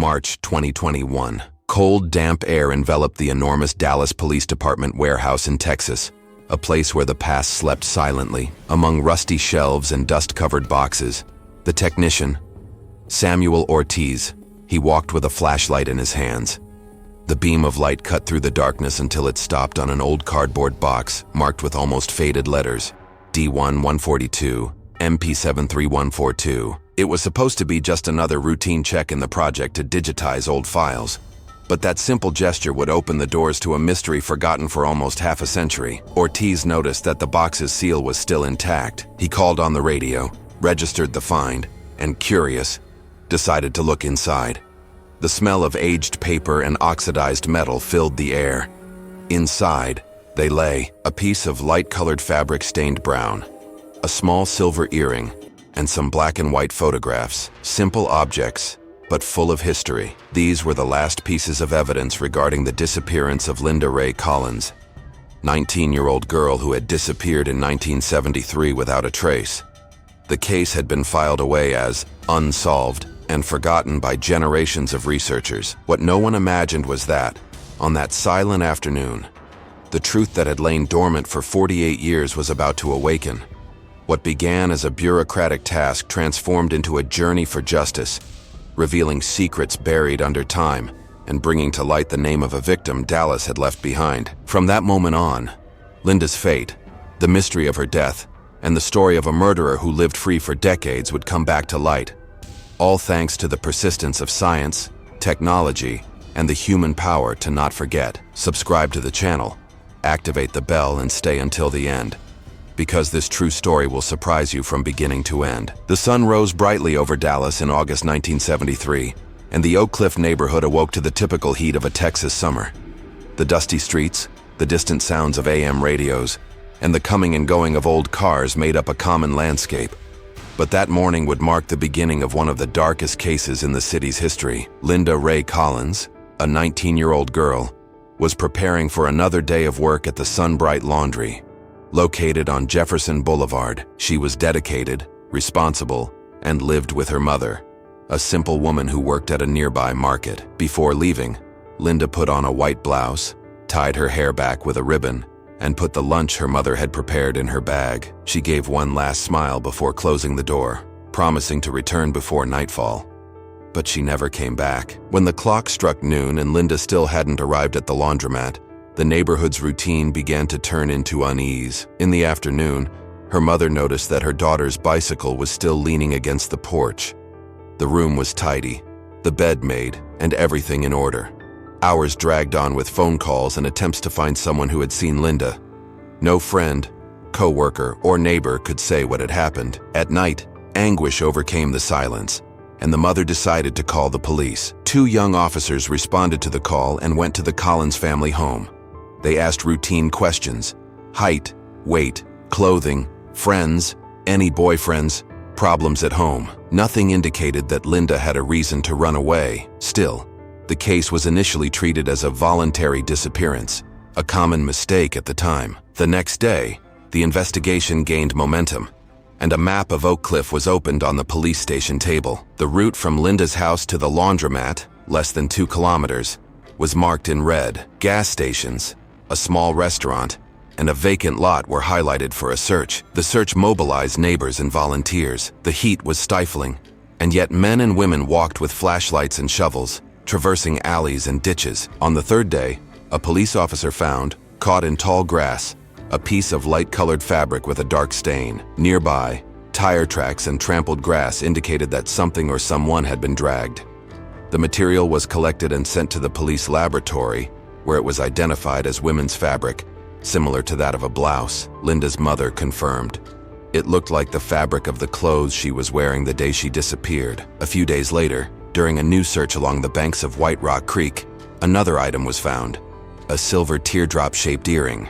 March 2021. Cold, damp air enveloped the enormous Dallas Police Department warehouse in Texas, a place where the past slept silently, among rusty shelves and dust-covered boxes. The technician, Samuel Ortiz, he walked with a flashlight in his hands. The beam of light cut through the darkness until it stopped on an old cardboard box marked with almost faded letters, D1-142, MP73142. It was supposed to be just another routine check in the project to digitize old files. But that simple gesture would open the doors to a mystery forgotten for almost half a century. Ortiz noticed that the box's seal was still intact. He called on the radio, registered the find, and curious, decided to look inside. The smell of aged paper and oxidized metal filled the air. Inside, they lay, a piece of light-colored fabric stained brown, a small silver earring, and some black and white photographs, simple objects, but full of history. These were the last pieces of evidence regarding the disappearance of Linda Ray Collins, 19-year-old girl who had disappeared in 1973 without a trace. The case had been filed away as unsolved and forgotten by generations of researchers. What no one imagined was that, on that silent afternoon, the truth that had lain dormant for 48 years was about to awaken. What began as a bureaucratic task transformed into a journey for justice, revealing secrets buried under time and bringing to light the name of a victim Dallas had left behind. From that moment on, Linda's fate, the mystery of her death, and the story of a murderer who lived free for decades would come back to light, all thanks to the persistence of science, technology, and the human power to not forget. Subscribe to the channel, activate the bell, and stay until the end, because this true story will surprise you from beginning to end. The sun rose brightly over Dallas in August 1973, and the Oak Cliff neighborhood awoke to the typical heat of a Texas summer. The dusty streets, the distant sounds of AM radios, and the coming and going of old cars made up a common landscape. But that morning would mark the beginning of one of the darkest cases in the city's history. Linda Ray Collins, a 19-year-old girl, was preparing for another day of work at the Sunbright Laundry. Located on Jefferson Boulevard, she was dedicated, responsible, and lived with her mother, a simple woman who worked at a nearby market. Before leaving, Linda put on a white blouse, tied her hair back with a ribbon, and put the lunch her mother had prepared in her bag. She gave one last smile before closing the door, promising to return before nightfall. But she never came back. When the clock struck noon and Linda still hadn't arrived at the laundromat, the neighborhood's routine began to turn into unease. In the afternoon, her mother noticed that her daughter's bicycle was still leaning against the porch. The room was tidy, the bed made, and everything in order. Hours dragged on with phone calls and attempts to find someone who had seen Linda. No friend, co-worker, or neighbor could say what had happened. At night, anguish overcame the silence, and the mother decided to call the police. 2 young officers responded to the call and went to the Collins family home. They asked routine questions: height, weight, clothing, friends, any boyfriends, problems at home. Nothing indicated that Linda had a reason to run away. Still, the case was initially treated as a voluntary disappearance, a common mistake at the time. The next day, the investigation gained momentum, and a map of Oak Cliff was opened on the police station table. The route from Linda's house to the laundromat, less than 2 kilometers, was marked in red. Gas stations, a small restaurant, and a vacant lot were highlighted for a search. The search mobilized neighbors and volunteers. The heat was stifling, and yet men and women walked with flashlights and shovels, traversing alleys and ditches. On the 3rd day, a police officer found, caught in tall grass, a piece of light-colored fabric with a dark stain. Nearby, tire tracks and trampled grass indicated that something or someone had been dragged. The material was collected and sent to the police laboratory, where it was identified as women's fabric, similar to that of a blouse. Linda's mother confirmed. It looked like the fabric of the clothes she was wearing the day she disappeared. A few days later, during a new search along the banks of White Rock Creek, another item was found: a silver teardrop-shaped earring.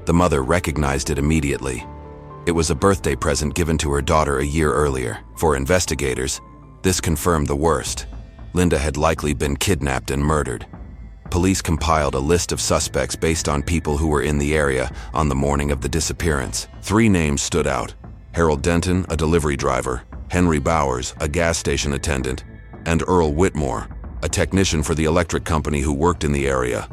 The mother recognized it immediately. It was a birthday present given to her daughter a year earlier. For investigators, this confirmed the worst. Linda had likely been kidnapped and murdered. Police compiled a list of suspects based on people who were in the area on the morning of the disappearance. 3 names stood out: Harold Denton, a delivery driver, Henry Bowers, a gas station attendant, and Earl Whitmore, a technician for the electric company who worked in the area.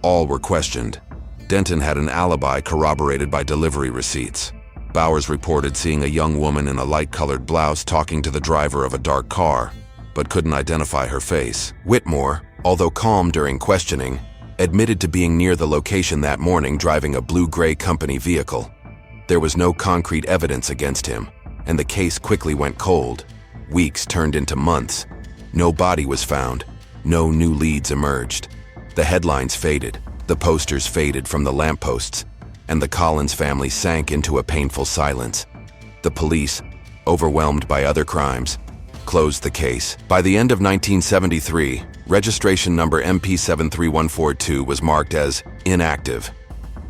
All were questioned. Denton had an alibi corroborated by delivery receipts. Bowers reported seeing a young woman in a light-colored blouse talking to the driver of a dark car, but couldn't identify her face. Whitmore, although calm during questioning, admitted to being near the location that morning driving a blue-gray company vehicle. There was no concrete evidence against him, and the case quickly went cold. Weeks turned into months. No body was found. No new leads emerged. The headlines faded. The posters faded from the lampposts, and the Collins family sank into a painful silence. The police, overwhelmed by other crimes, closed the case. By the end of 1973, registration number MP73142 was marked as inactive.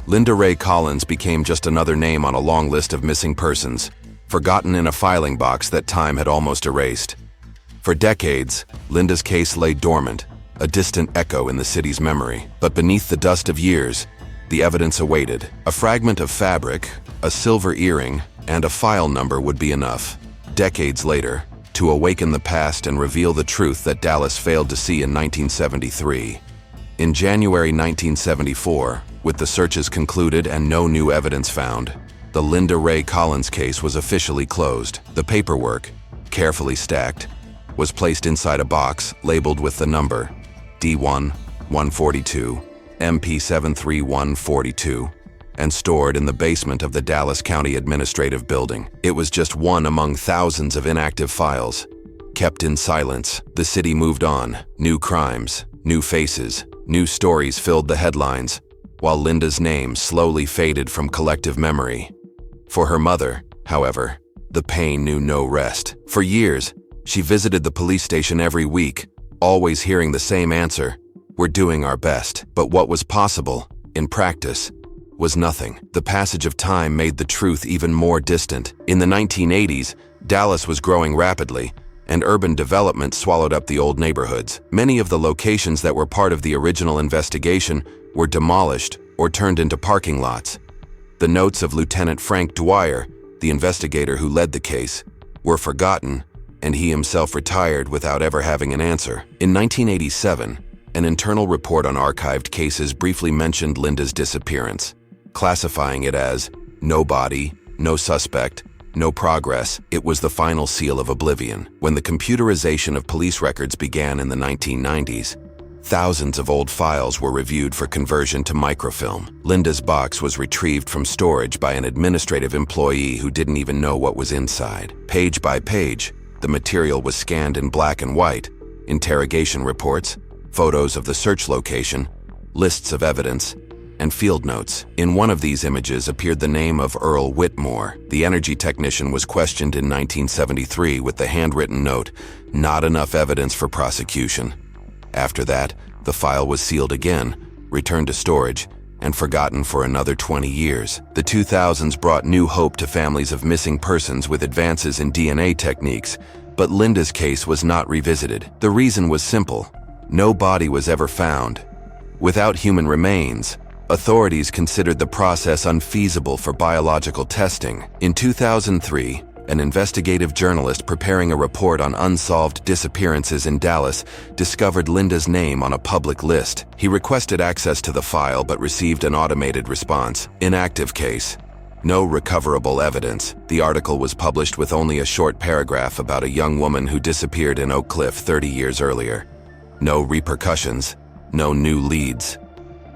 Linda Ray Collins became just another name on a long list of missing persons, forgotten in a filing box that time had almost erased. For decades, Linda's case lay dormant, a distant echo in the city's memory. But beneath the dust of years, the evidence awaited. A fragment of fabric, a silver earring, and a file number would be enough, decades later, to awaken the past and reveal the truth that Dallas failed to see in 1973. In January 1974, with the searches concluded and no new evidence found, the Linda Ray Collins case was officially closed. The paperwork, carefully stacked, was placed inside a box labeled with the number D1-142, MP73142, and stored in the basement of the Dallas County Administrative Building. It was just one among thousands of inactive files. Kept in silence, the city moved on. New crimes, new faces, new stories filled the headlines, while Linda's name slowly faded from collective memory. For her mother, however, the pain knew no rest. For years, she visited the police station every week, always hearing the same answer: "We're doing our best." But what was possible, in practice, was nothing. The passage of time made the truth even more distant. In the 1980s, Dallas was growing rapidly, and urban development swallowed up the old neighborhoods. Many of the locations that were part of the original investigation were demolished or turned into parking lots. The notes of Lieutenant Frank Dwyer, the investigator who led the case, were forgotten, and he himself retired without ever having an answer. In 1987, an internal report on archived cases briefly mentioned Linda's disappearance, classifying it as no body, no suspect, no progress. It was the final seal of oblivion. When the computerization of police records began in the 1990s, thousands of old files were reviewed for conversion to microfilm. Linda's box was retrieved from storage by an administrative employee who didn't even know what was inside. Page by page, the material was scanned in black and white: interrogation reports, photos of the search location, lists of evidence, and field notes. In one of these images appeared the name of Earl Whitmore. The energy technician was questioned in 1973 with the handwritten note, "Not enough evidence for prosecution." After that, the file was sealed again, returned to storage, and forgotten for another 20 years. The 2000s brought new hope to families of missing persons with advances in DNA techniques, but Linda's case was not revisited. The reason was simple: no body was ever found. Without human remains, authorities considered the process unfeasible for biological testing. In 2003, an investigative journalist preparing a report on unsolved disappearances in Dallas discovered Linda's name on a public list. He requested access to the file but received an automated response: inactive case. No recoverable evidence. The article was published with only a short paragraph about a young woman who disappeared in Oak Cliff 30 years earlier. No repercussions, no new leads.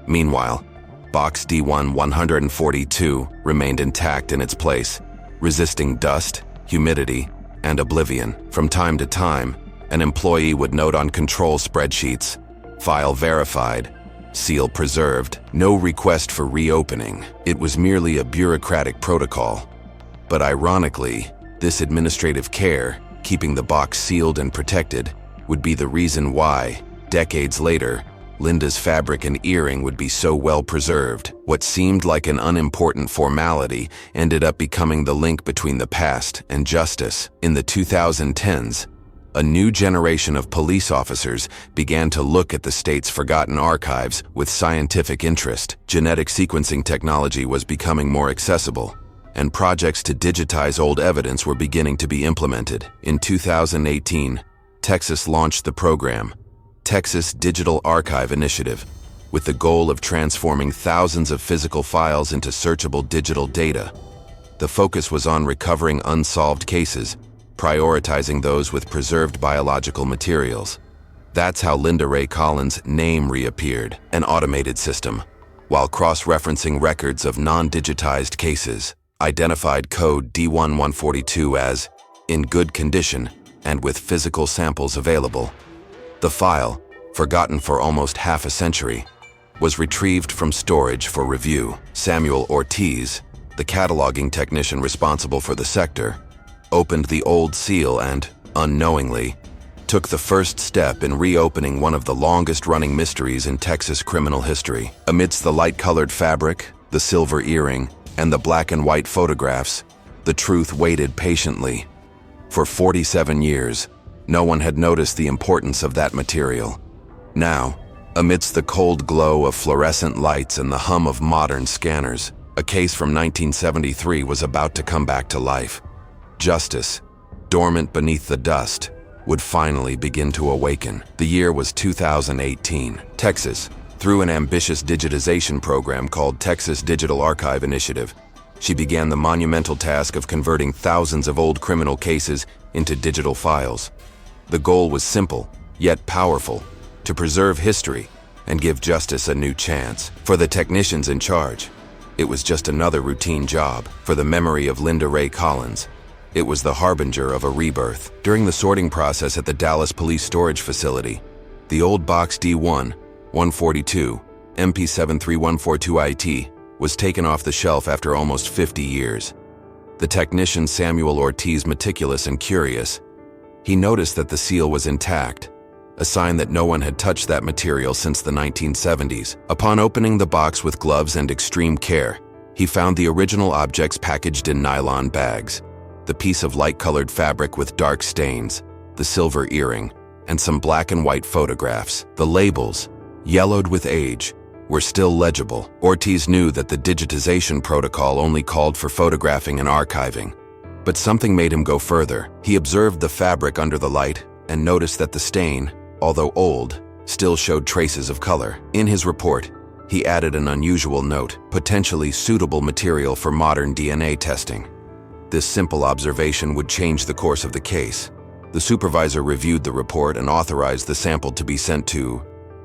Meanwhile, Box D1-142 remained intact in its place, resisting dust, humidity, and oblivion. From time to time, an employee would note on control spreadsheets: file verified, seal preserved. No request for reopening. It was merely a bureaucratic protocol. But ironically, this administrative care, keeping the box sealed and protected, would be the reason why, decades later, Linda's fabric and earring would be so well preserved. What seemed like an unimportant formality ended up becoming the link between the past and justice. In the 2010s, a new generation of police officers began to look at the state's forgotten archives with scientific interest. Genetic sequencing technology was becoming more accessible, and projects to digitize old evidence were beginning to be implemented. In 2018, Texas launched the program, Texas Digital Archive Initiative, with the goal of transforming thousands of physical files into searchable digital data. The focus was on recovering unsolved cases, prioritizing those with preserved biological materials. That's how Linda Ray Collins' name reappeared, an automated system, while cross-referencing records of non-digitized cases, identified code D1142 as in good condition and with physical samples available. The file, forgotten for almost half a century, was retrieved from storage for review. Samuel Ortiz, the cataloging technician responsible for the sector, opened the old seal and, unknowingly, took the first step in reopening one of the longest-running mysteries in Texas criminal history. Amidst the light-colored fabric, the silver earring, and the black and white photographs, the truth waited patiently. For 47 years, no one had noticed the importance of that material. Now, amidst the cold glow of fluorescent lights and the hum of modern scanners, a case from 1973 was about to come back to life. Justice, dormant beneath the dust, would finally begin to awaken. The year was 2018. Texas, through an ambitious digitization program called Texas Digital Archive Initiative, she began the monumental task of converting thousands of old criminal cases into digital files. The goal was simple, yet powerful: to preserve history and give justice a new chance. For the technicians in charge, it was just another routine job. For the memory of Linda Ray Collins, it was the harbinger of a rebirth. During the sorting process at the Dallas Police Storage Facility, the old box D1142 MP73142IT was taken off the shelf after almost 50 years. The technician Samuel OrtizHe, meticulous and curious, he noticed that the seal was intact, a sign that no one had touched that material since the 1970s. Upon opening the box with gloves and extreme care, he found the original objects packaged in nylon bags: the piece of light-colored fabric with dark stains, the silver earring, and some black and white photographs. The labels, yellowed with age, were still legible. Ortiz knew that the digitization protocol only called for photographing and archiving, but something made him go further. He observed the fabric under the light and noticed that the stain, although old, still showed traces of color. In his report, he added an unusual note: potentially suitable material for modern DNA testing. This simple observation would change the course of the case. The supervisor reviewed the report and authorized the sample to be sent to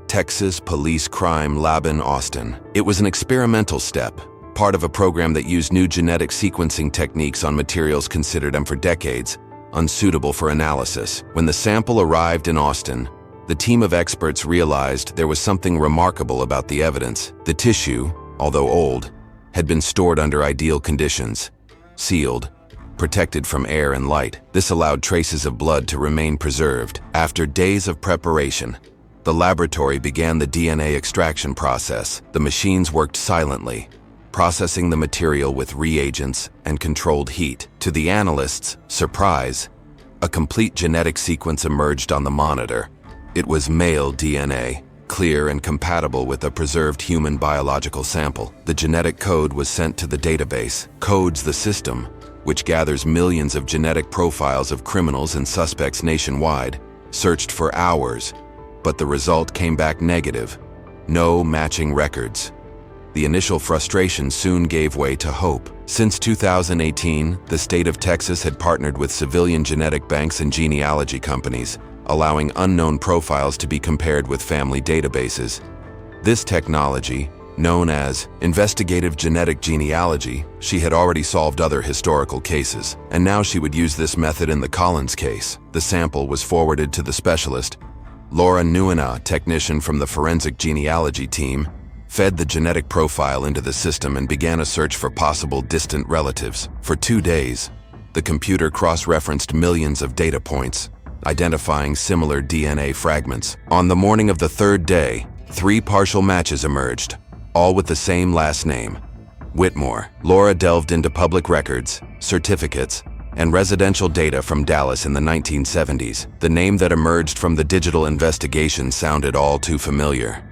Texas Police Crime Lab in Austin. It was an experimental step, part of a program that used new genetic sequencing techniques on materials considered for decades unsuitable for analysis. When the sample arrived in Austin, the team of experts realized there was something remarkable about the evidence. The tissue, although old, had been stored under ideal conditions, sealed, protected from air and light. This allowed traces of blood to remain preserved. After days of preparation, the laboratory began the DNA extraction process. The machines worked silently, processing the material with reagents and controlled heat. To the analysts' surprise, a complete genetic sequence emerged on the monitor. It was male DNA, clear and compatible with a preserved human biological sample. The genetic code was sent to the database. Codes, the system, which gathers millions of genetic profiles of criminals and suspects nationwide, searched for hours, but the result came back negative: no matching records. The initial frustration soon gave way to hope. Since 2018, the state of Texas had partnered with civilian genetic banks and genealogy companies, allowing unknown profiles to be compared with family databases. This technology, known as investigative genetic genealogy, she had already solved other historical cases, and now she would use this method in the Collins case. The sample was forwarded to the specialist. Laura Nguyen, technician from the forensic genealogy team, fed the genetic profile into the system and began a search for possible distant relatives. For 2 days, the computer cross-referenced millions of data points, identifying similar DNA fragments. On the morning of the 3rd day, 3 partial matches emerged, all with the same last name: Whitmore. Laura delved into public records, certificates, and residential data from Dallas in the 1970s. The name that emerged from the digital investigation sounded all too familiar.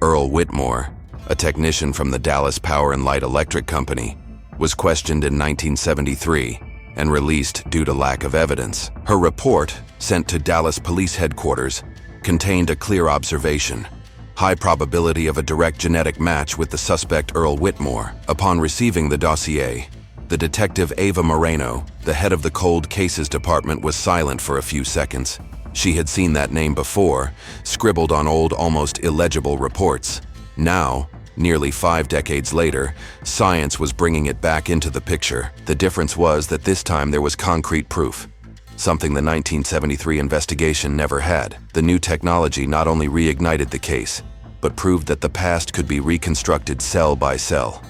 Earl Whitmore, a technician from the Dallas Power and Light Electric Company, was questioned in 1973 and released due to lack of evidence. Her report, sent to Dallas Police Headquarters, contained a clear observation: high probability of a direct genetic match with the suspect Earl Whitmore. Upon receiving the dossier, the detective Ava Moreno, the head of the Cold Cases Department, was silent for a few seconds. She had seen that name before, scribbled on old, almost illegible reports. Now, nearly 5 decades later, science was bringing it back into the picture. The difference was that this time there was concrete proof, something the 1973 investigation never had. The new technology not only reignited the case, but proved that the past could be reconstructed cell by cell.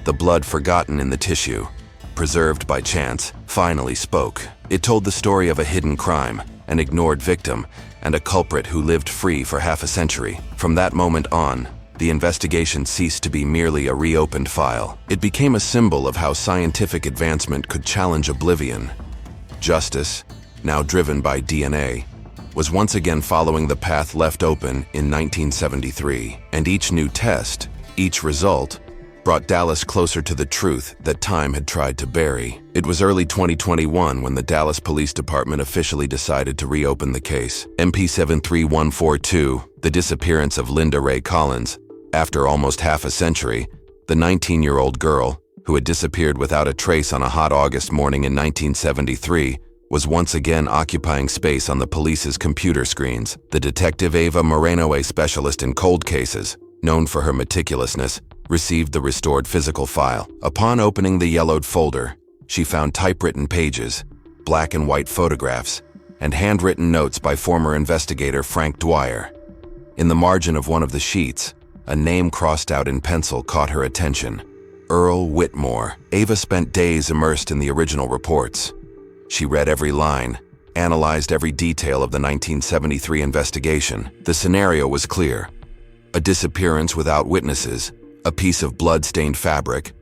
The blood forgotten in the tissue, preserved by chance, finally spoke. It told the story of a hidden crime, an ignored victim, and a culprit who lived free for half a century. From that moment on, the investigation ceased to be merely a reopened file. It became a symbol of how scientific advancement could challenge oblivion. Justice, now driven by DNA, was once again following the path left open in 1973. And each new test, each result, brought Dallas closer to the truth that time had tried to bury. It was early 2021 when the Dallas Police Department officially decided to reopen the case. MP 73142, the disappearance of Linda Ray Collins. After almost half a century, the 19-year-old girl, who had disappeared without a trace on a hot August morning in 1973, was once again occupying space on the police's computer screens. The detective Ava Moreno, a specialist in cold cases, known for her meticulousness, received the restored physical file. Upon opening the yellowed folder, she found typewritten pages, black and white photographs, and handwritten notes by former investigator Frank Dwyer. In the margin of one of the sheets, a name crossed out in pencil caught her attention: Earl Whitmore. Ava spent days immersed in the original reports. She read every line, analyzed every detail of the 1973 investigation. The scenario was clear: a disappearance without witnesses, a piece of blood-stained fabric,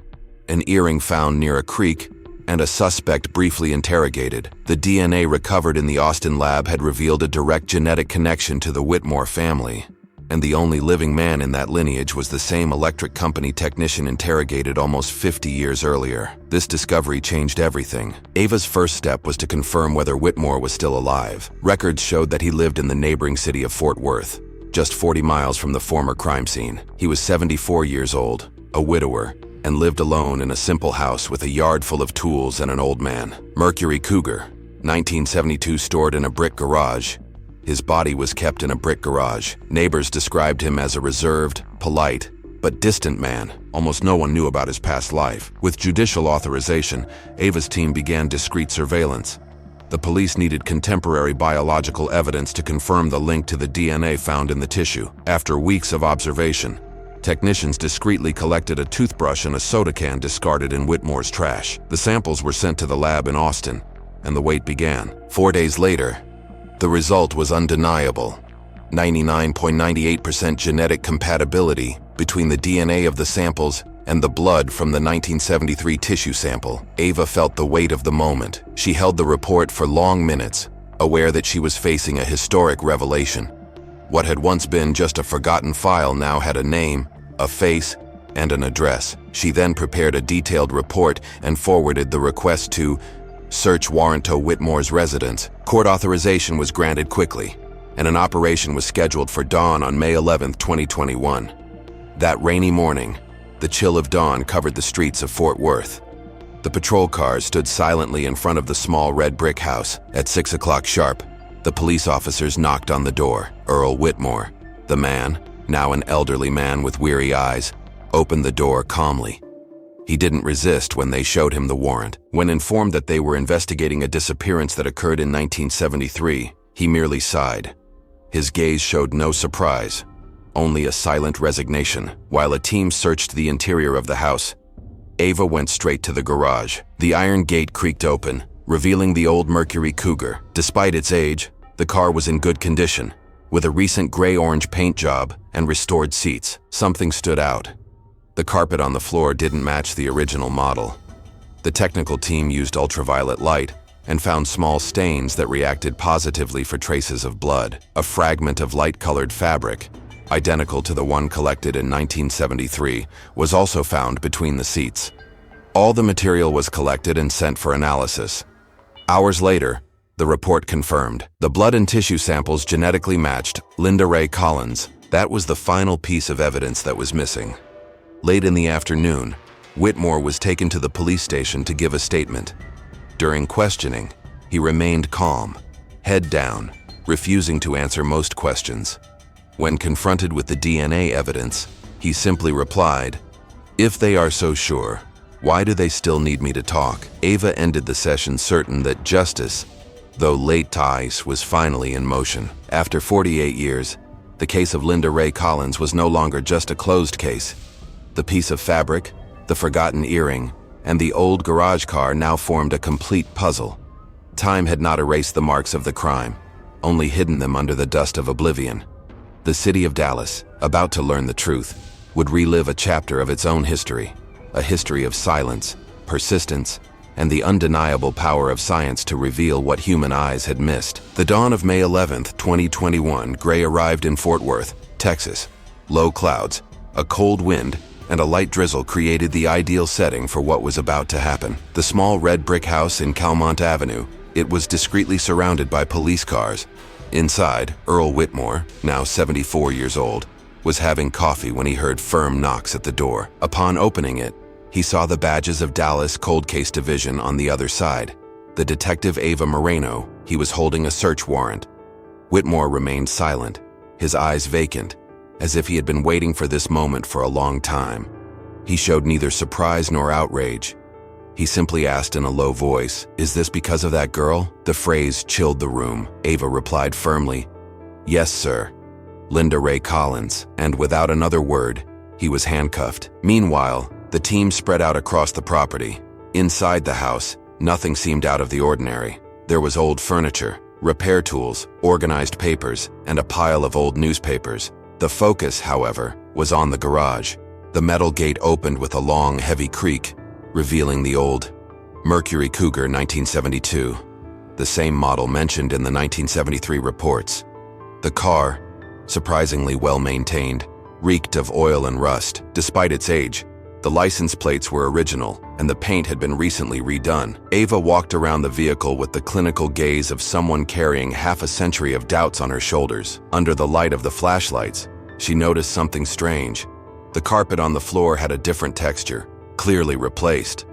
an earring found near a creek, and a suspect briefly interrogated. The DNA recovered in the Austin lab had revealed a direct genetic connection to the Whitmore family, and the only living man in that lineage was the same electric company technician interrogated almost 50 years earlier. This discovery changed everything. Ava's first step was to confirm whether Whitmore was still alive. Records showed that he lived in the neighboring city of Fort Worth, just 40 miles from the former crime scene. He was 74 years old, a widower, and lived alone in a simple house with a yard full of tools and an old man. Mercury Cougar, 1972, stored in a brick garage. His body was kept in a brick garage. Neighbors described him as a reserved, polite, but distant man. Almost no one knew about his past life. With judicial authorization, Ava's team began discreet surveillance. The police needed contemporary biological evidence to confirm the link to the DNA found in the tissue. After weeks of observation, technicians discreetly collected a toothbrush and a soda can discarded in Whitmore's trash. The samples were sent to the lab in Austin, and the wait began. 4 days later, the result was undeniable: 99.98% genetic compatibility between the DNA of the samples and the blood from the 1973 tissue sample. Ava felt the weight of the moment. She held the report for long minutes, aware that she was facing a historic revelation. What had once been just a forgotten file now had a name, a face, and an address. She then prepared a detailed report and forwarded the request to search warrant to Whitmore's residence. Court authorization was granted quickly, and an operation was scheduled for dawn on May 11, 2021. That rainy morning, the chill of dawn covered the streets of Fort Worth. The patrol cars stood silently in front of the small red brick house. At 6 o'clock sharp, the police officers knocked on the door. Earl Whitmore, the man, now an elderly man with weary eyes, opened the door calmly. He didn't resist when they showed him the warrant. When informed that they were investigating a disappearance that occurred in 1973, he merely sighed. His gaze showed no surprise, only a silent resignation. While a team searched the interior of the house, Ava went straight to the garage. The iron gate creaked open, revealing the old Mercury Cougar. Despite its age, the car was in good condition, with a recent gray-orange paint job and restored seats. Something stood out. The carpet on the floor didn't match the original model. The technical team used ultraviolet light and found small stains that reacted positively for traces of blood. A fragment of light-colored fabric, identical to the one collected in 1973, was also found between the seats. All the material was collected and sent for analysis. Hours later, The report confirmed. The blood and tissue samples genetically matched Linda Ray Collins. That was the final piece of evidence that was missing. Late in the afternoon, Whitmore was taken to the police station to give a statement. During questioning, he remained calm, head down, refusing to answer most questions. When confronted with the DNA evidence, he simply replied, "If they are so sure, why do they still need me to talk?" Ava ended the session certain that justice, though late to ice, was finally in motion. After 48 years, the case of Linda Ray Collins was no longer just a closed case. The piece of fabric, the forgotten earring, and the old garage car now formed a complete puzzle. Time had not erased the marks of the crime, only hidden them under the dust of oblivion. The city of Dallas, about to learn the truth, would relive a chapter of its own history, a history of silence, persistence, and the undeniable power of science to reveal what human eyes had missed. The dawn of May 11th, 2021, Gray arrived in Fort Worth, Texas. Low clouds, a cold wind, and a light drizzle created the ideal setting for what was about to happen. The small red brick house in Calmont Avenue, it was discreetly surrounded by police cars. Inside, Earl Whitmore, now 74 years old, was having coffee when he heard firm knocks at the door. Upon opening it, he saw the badges of Dallas Cold Case Division on the other side. The detective Ava Moreno, he was holding a search warrant. Whitmore remained silent, his eyes vacant, as if he had been waiting for this moment for a long time. He showed neither surprise nor outrage. He simply asked in a low voice, "Is this because of that girl?" The phrase chilled the room. Ava replied firmly, "Yes, sir. Linda Ray Collins," and without another word, he was handcuffed. Meanwhile, the team spread out across the property. Inside the house, nothing seemed out of the ordinary. There was old furniture, repair tools, organized papers, and a pile of old newspapers. The focus, however, was on the garage. The metal gate opened with a long, heavy creak, revealing the old Mercury Cougar 1972, the same model mentioned in the 1973 reports. The car, surprisingly well-maintained, reeked of oil and rust. Despite its age, the license plates were original, and the paint had been recently redone. Ava walked around the vehicle with the clinical gaze of someone carrying half a century of doubts on her shoulders. Under the light of the flashlights, she noticed something strange. The carpet on the floor had a different texture, clearly replaced.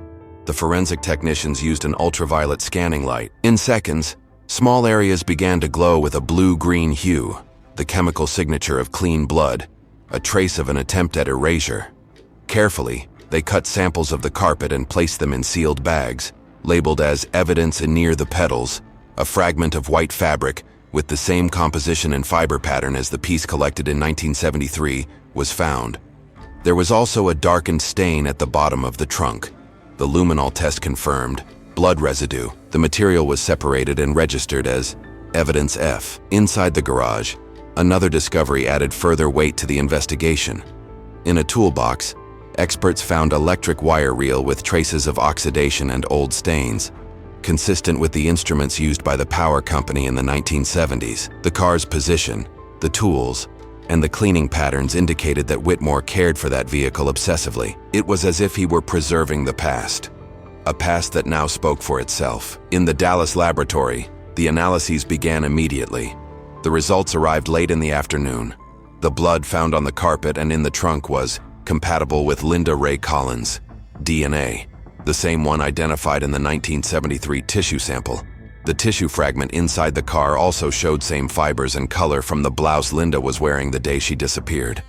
The forensic technicians used an ultraviolet scanning light. In seconds, small areas began to glow with a blue-green hue, the chemical signature of clean blood, a trace of an attempt at erasure. Carefully, they cut samples of the carpet and placed them in sealed bags, labeled as evidence near the petals, a fragment of white fabric with the same composition and fiber pattern as the piece collected in 1973 was found. There was also a darkened stain at the bottom of the trunk. The luminol test confirmed blood residue. The material was separated and registered as evidence F. Inside the garage, another discovery added further weight to the investigation. In a toolbox, experts found electric wire reel with traces of oxidation and old stains, consistent with the instruments used by the power company in the 1970s. The car's position, the tools, and the cleaning patterns indicated that Whitmore cared for that vehicle obsessively. It was as if he were preserving the past, a past that now spoke for itself. In the Dallas laboratory, the analyses began immediately. The results arrived late in the afternoon. The blood found on the carpet and in the trunk was compatible with Linda Ray Collins' DNA, the same one identified in the 1973 tissue sample. The tissue fragment inside the car also showed same fibers and color from the blouse Linda was wearing the day she disappeared.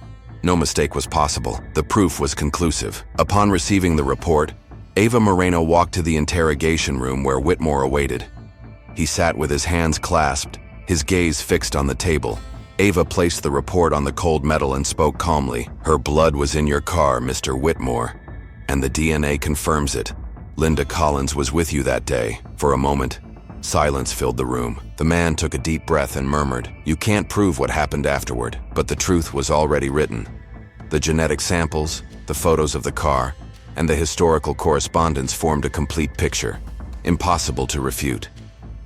No mistake was possible. The proof was conclusive. Upon receiving the report, Ava Moreno walked to the interrogation room where Whitmore awaited. He sat with his hands clasped, his gaze fixed on the table. Ava placed the report on the cold metal and spoke calmly. "Her blood was in your car, Mr. Whitmore, and the DNA confirms it. Linda Collins was with you that day." For a moment, silence filled the room. The man took a deep breath and murmured, "You can't prove what happened afterward, but the truth was already written. The genetic samples, the photos of the car, and the historical correspondence formed a complete picture, impossible to refute."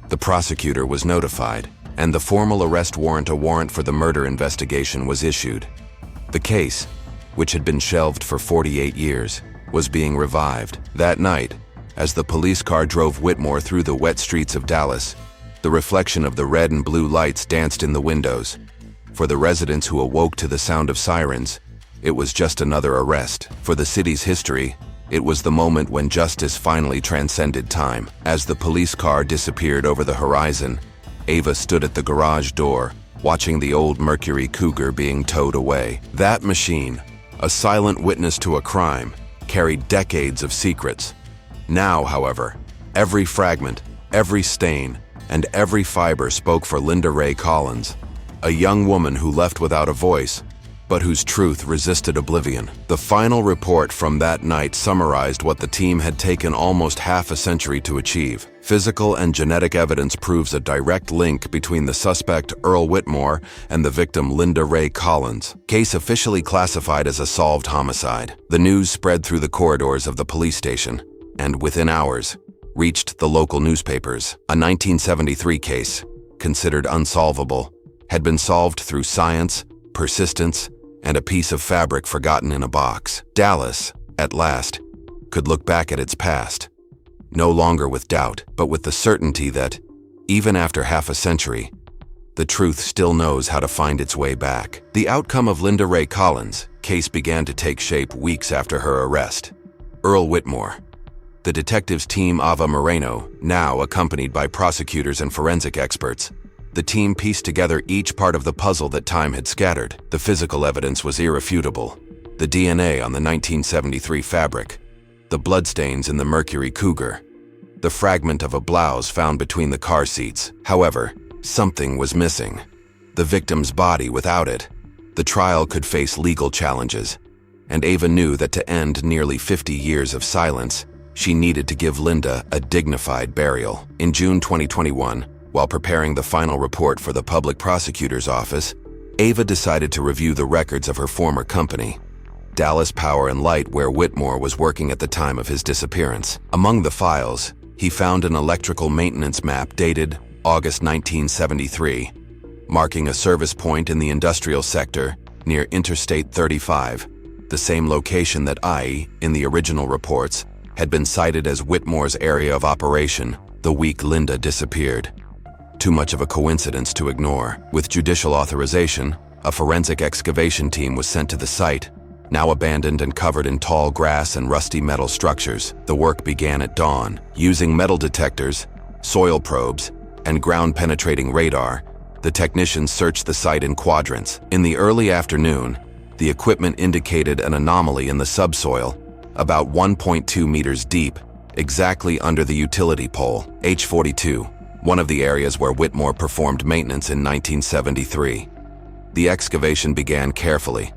The prosecutor was notified, and the formal arrest warrant, a warrant for the murder investigation, was issued. The case, which had been shelved for 48 years, was being revived. That night, as the police car drove Whitmore through the wet streets of Dallas, The reflection of the red and blue lights danced in the windows. For the residents who awoke to the sound of sirens, it was just another arrest. For the city's history, it was the moment when justice finally transcended time. As the police car disappeared over the horizon, Ava stood at the garage door, watching the old Mercury Cougar being towed away. That machine, a silent witness to a crime, carried decades of secrets. Now, however, every fragment, every stain, and every fiber spoke for Linda Ray Collins, a young woman who left without a voice, but whose truth resisted oblivion. The final report from that night summarized what the team had taken almost half a century to achieve. Physical and genetic evidence proves a direct link between the suspect, Earl Whitmore, and the victim, Linda Ray Collins. Case officially classified as a solved homicide. The news spread through the corridors of the police station, and within hours, reached the local newspapers. A 1973 case, considered unsolvable, had been solved through science, persistence, and a piece of fabric forgotten in a box. Dallas, at last, could look back at its past, no longer with doubt, but with the certainty that, even after half a century, the truth still knows how to find its way back. The outcome of Linda Ray Collins' case began to take shape weeks after her arrest. Earl Whitmore, the detectives team Ava Moreno, now accompanied by prosecutors and forensic experts, the team pieced together each part of the puzzle that time had scattered. The physical evidence was irrefutable. The DNA on the 1973 fabric, the bloodstains in the Mercury Cougar, the fragment of a blouse found between the car seats. However, something was missing. The victim's body. Without it, the trial could face legal challenges, and Ava knew that to end nearly 50 years of silence, she needed to give Linda a dignified burial. In June 2021, while preparing the final report for the public prosecutor's office, Ava decided to review the records of her former company, Dallas Power and Light, where Whitmore was working at the time of his disappearance. Among the files, he found an electrical maintenance map dated August 1973, marking a service point in the industrial sector near Interstate 35, the same location that in the original reports, had been cited as Whitmore's area of operation the week Linda disappeared. Too much of a coincidence to ignore. With judicial authorization, a forensic excavation team was sent to the site, now abandoned and covered in tall grass and rusty metal structures. The work began at dawn. Using metal detectors, soil probes, and ground-penetrating radar, the technicians searched the site in quadrants. In the early afternoon, the equipment indicated an anomaly in the subsoil, about 1.2 meters deep, exactly under the utility pole, H42. One of the areas where Whitmore performed maintenance in 1973. The excavation began carefully.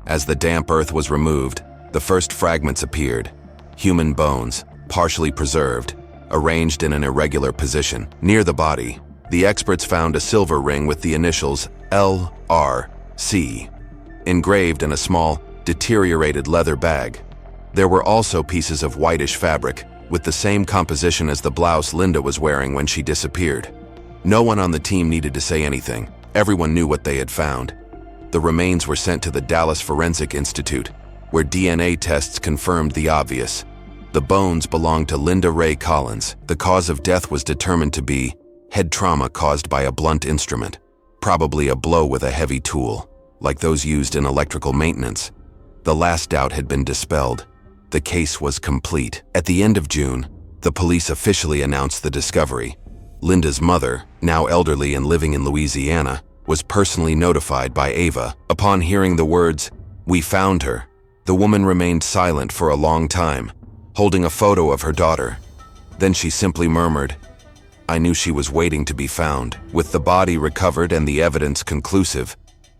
As the damp earth was removed, the first fragments appeared, human bones, partially preserved, arranged in an irregular position. Near the body, the experts found a silver ring with the initials LRC, engraved in a small, deteriorated leather bag. There were also pieces of whitish fabric, with the same composition as the blouse Linda was wearing when she disappeared. No one on the team needed to say anything. Everyone knew what they had found. The remains were sent to the Dallas Forensic Institute, where DNA tests confirmed the obvious. The bones belonged to Linda Ray Collins. The cause of death was determined to be head trauma caused by a blunt instrument, probably a blow with a heavy tool, like those used in electrical maintenance. The last doubt had been dispelled. The case was complete. At the end of June, the police officially announced the discovery. Linda's mother, now elderly and living in Louisiana, was personally notified by Ava. Upon hearing the words, "We found her," the woman remained silent for a long time, holding a photo of her daughter. Then she simply murmured, "I knew she was waiting to be found." With the body recovered and the evidence conclusive,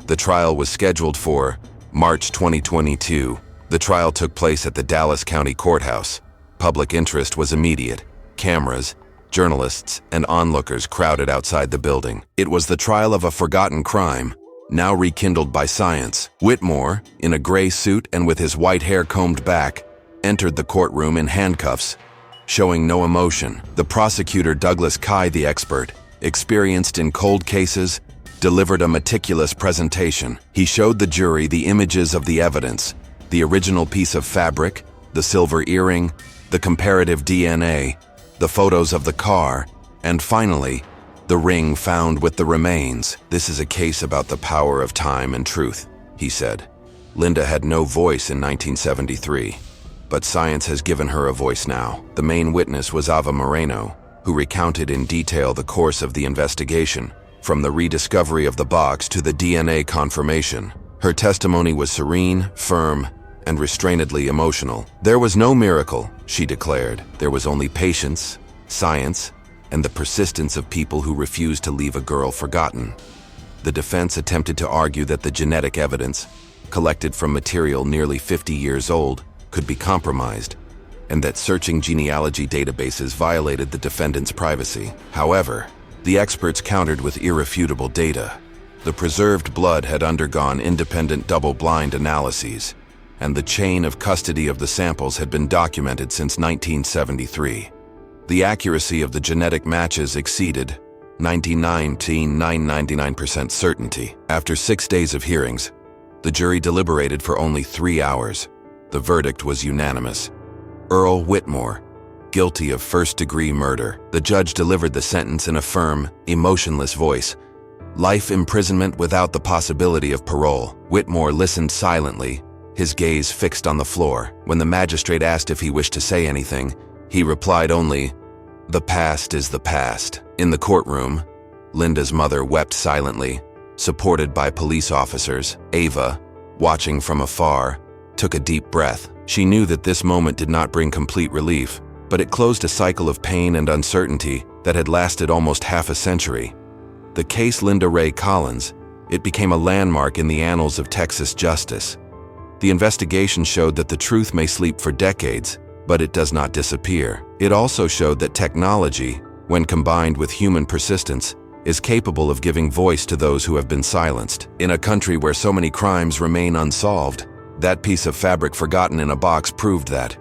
the trial was scheduled for March 2022. The trial took place at the Dallas County Courthouse. Public interest was immediate. Cameras, journalists, and onlookers crowded outside the building. It was the trial of a forgotten crime, now rekindled by science. Whitmore, in a gray suit and with his white hair combed back, entered the courtroom in handcuffs, showing no emotion. The prosecutor, Douglas Kai, the expert, experienced in cold cases, delivered a meticulous presentation. He showed the jury the images of the evidence, the original piece of fabric, the silver earring, the comparative DNA, the photos of the car, and finally, The ring found with the remains. This is a case about the power of time and truth, he said. Linda had no voice in 1973, but science has given her a voice now. The main witness was Ava Moreno, who recounted in detail the course of the investigation, from the rediscovery of the box to the DNA confirmation. Her testimony was serene, firm, and restrainedly emotional. There was no miracle, she declared. There was only patience, science, and the persistence of people who refused to leave a girl forgotten. The defense attempted to argue that the genetic evidence, collected from material nearly 50 years old, could be compromised, and that searching genealogy databases violated the defendant's privacy. However, the experts countered with irrefutable data. The preserved blood had undergone independent double-blind analyses, and the chain of custody of the samples had been documented since 1973. The accuracy of the genetic matches exceeded 99.999% certainty. After 6 days of hearings, the jury deliberated for only 3 hours. The verdict was unanimous. Earl Whitmore, guilty of first-degree murder. The judge delivered the sentence in a firm, emotionless voice. Life imprisonment without the possibility of parole. Whitmore listened silently, his gaze fixed on the floor. When the magistrate asked if he wished to say anything, he replied only, "The past is the past." In the courtroom, Linda's mother wept silently, supported by police officers. Ava, watching from afar, took a deep breath. She knew that this moment did not bring complete relief, but it closed a cycle of pain and uncertainty that had lasted almost half a century. The case Linda Ray Collins, it became a landmark in the annals of Texas justice. The investigation showed that the truth may sleep for decades, but it does not disappear. It also showed that technology, when combined with human persistence, is capable of giving voice to those who have been silenced. In a country where so many crimes remain unsolved, that piece of fabric forgotten in a box proved that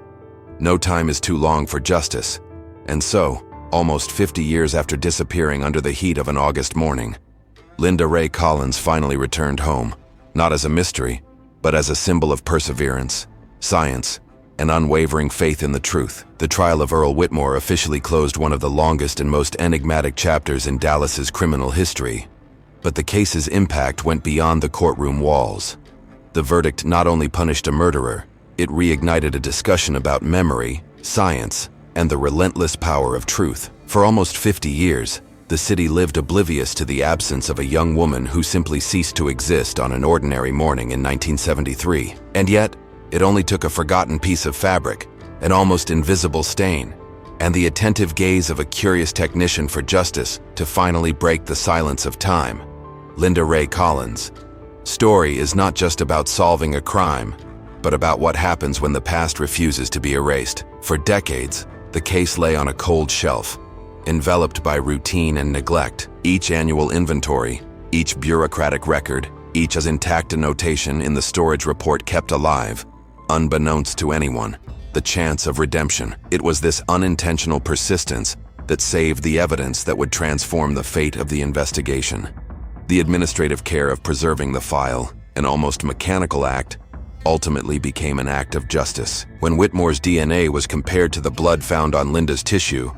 no time is too long for justice. And so, almost 50 years after disappearing under the heat of an August morning, Linda Ray Collins finally returned home, not as a mystery, but as a symbol of perseverance, science, and unwavering faith in the truth. The trial of Earl Whitmore officially closed one of the longest and most enigmatic chapters in Dallas's criminal history. But the case's impact went beyond the courtroom walls. The verdict not only punished a murderer, it reignited a discussion about memory, science, and the relentless power of truth. For almost 50 years, the city lived oblivious to the absence of a young woman who simply ceased to exist on an ordinary morning in 1973. And yet, it only took a forgotten piece of fabric, an almost invisible stain, and the attentive gaze of a curious technician for justice to finally break the silence of time. Linda Ray Collins' story is not just about solving a crime, but about what happens when the past refuses to be erased. For decades, the case lay on a cold shelf, enveloped by routine and neglect. Each annual inventory, each bureaucratic record, each as intact a notation in the storage report kept alive, unbeknownst to anyone, the chance of redemption. It was this unintentional persistence that saved the evidence that would transform the fate of the investigation. The administrative care of preserving the file, an almost mechanical act, ultimately became an act of justice. When Whitmore's DNA was compared to the blood found on Linda's tissue,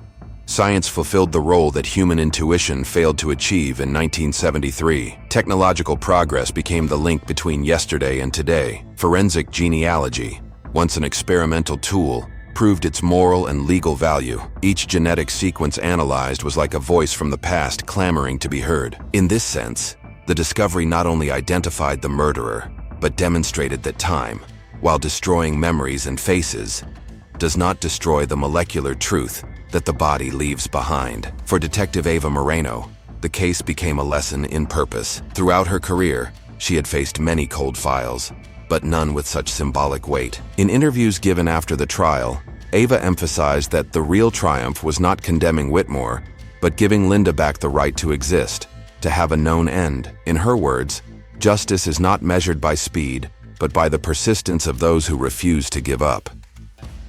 science fulfilled the role that human intuition failed to achieve in 1973. Technological progress became the link between yesterday and today. Forensic genealogy, once an experimental tool, proved its moral and legal value. Each genetic sequence analyzed was like a voice from the past clamoring to be heard. In this sense, the discovery not only identified the murderer, but demonstrated that time, while destroying memories and faces, does not destroy the molecular truth that the body leaves behind. For Detective Ava Moreno, the case became a lesson in purpose. Throughout her career, she had faced many cold files, but none with such symbolic weight. In interviews given after the trial, Ava emphasized that the real triumph was not condemning Whitmore, but giving Linda back the right to exist, to have a known end. In her words, justice is not measured by speed, but by the persistence of those who refuse to give up.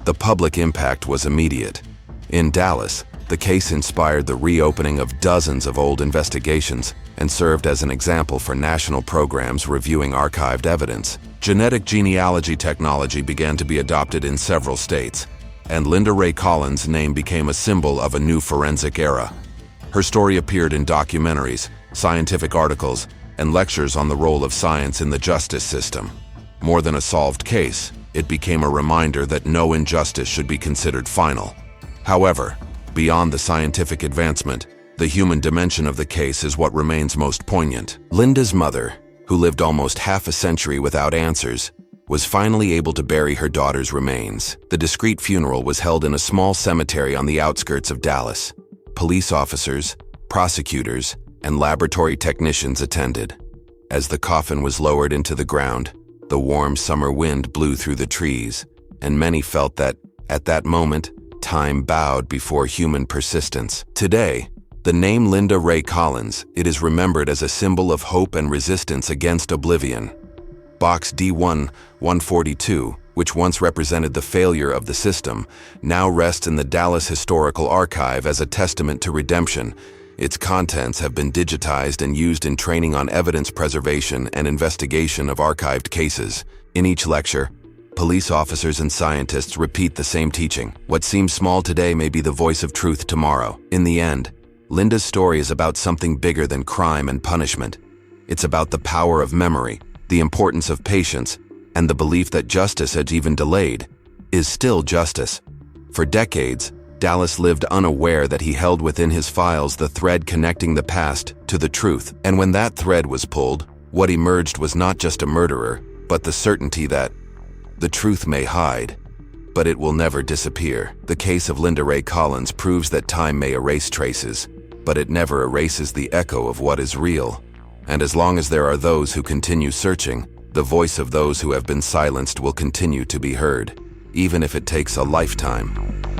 The public impact was immediate. In Dallas, the case inspired the reopening of dozens of old investigations and served as an example for national programs reviewing archived evidence. Genetic genealogy technology began to be adopted in several states, and Linda Ray Collins' name became a symbol of a new forensic era. Her story appeared in documentaries, scientific articles, and lectures on the role of science in the justice system. More than a solved case, it became a reminder that no injustice should be considered final. However, beyond the scientific advancement, the human dimension of the case is what remains most poignant. Linda's mother, who lived almost half a century without answers, was finally able to bury her daughter's remains. The discreet funeral was held in a small cemetery on the outskirts of Dallas. Police officers, prosecutors, and laboratory technicians attended. As the coffin was lowered into the ground, the warm summer wind blew through the trees, and many felt that, at that moment, time bowed before human persistence. Today, the name Linda Ray Collins, it is remembered as a symbol of hope and resistance against oblivion. Box D1-142, which once represented the failure of the system, now rests in the Dallas Historical Archive as a testament to redemption. Its contents have been digitized and used in training on evidence preservation and investigation of archived cases. In each lecture, police officers and scientists repeat the same teaching. What seems small today may be the voice of truth tomorrow. In the end, Linda's story is about something bigger than crime and punishment. It's about the power of memory, the importance of patience, and the belief that justice, even delayed, is still justice. For decades, Dallas lived unaware that he held within his files the thread connecting the past to the truth. And when that thread was pulled, what emerged was not just a murderer, but the certainty that the truth may hide, but it will never disappear. The case of Linda Ray Collins proves that time may erase traces, but it never erases the echo of what is real. And as long as there are those who continue searching, the voice of those who have been silenced will continue to be heard, even if it takes a lifetime.